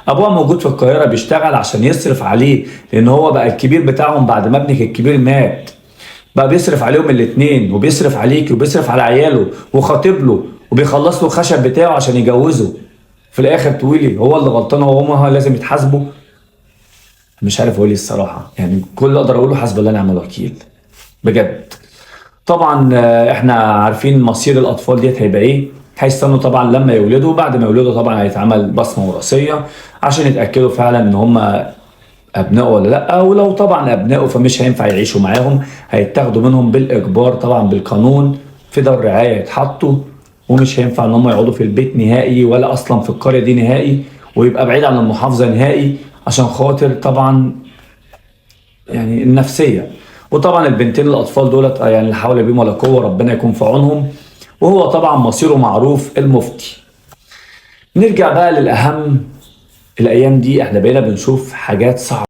ابوها موجود في القاهره بيشتغل عشان يصرف عليه، لان هو بقى الكبير بتاعهم بعد ما ابنك الكبير مات. بقى بيصرف عليهم الاثنين، وبيصرف عليكي وبيصرف على عياله وخاطب له وبيخلص له الخشب بتاعه عشان يجوزه. في الاخر تقولي هو اللي غلطان وهما لازم يتحاسبوا؟ مش عارف اقول ايه الصراحه، يعني كل اللي اقدر اقوله حسب الله ونعم الوكيل بجد. طبعا احنا عارفين مصير الاطفال ديت هيبقى ايه. هيستنوا طبعا لما يولدوا، بعد ما يولدوا طبعا هيتعمل بصمه وراثيه عشان يتاكدوا فعلا ان هم ابنائه ولا لا. ولو طبعا ابنائه فمش هينفع يعيشوا معاهم، هيتاخدوا منهم بالاجبار طبعا بالقانون في دار رعايه يتحطوا. ومش هينفع ان هم يقعدوا في البيت نهائي ولا اصلا في القريه دي نهائي، ويبقى بعيد عن المحافظه نهائي عشان خاطر طبعا يعني النفسيه. وطبعا البنتين الاطفال دولت يعني لا حول بهم ولا قوه، ربنا يكون في عونهم. وهو طبعا مصيره معروف، المفتي. نرجع بقى للاهم. الايام دي احنا بقينا بنشوف حاجات صعبه.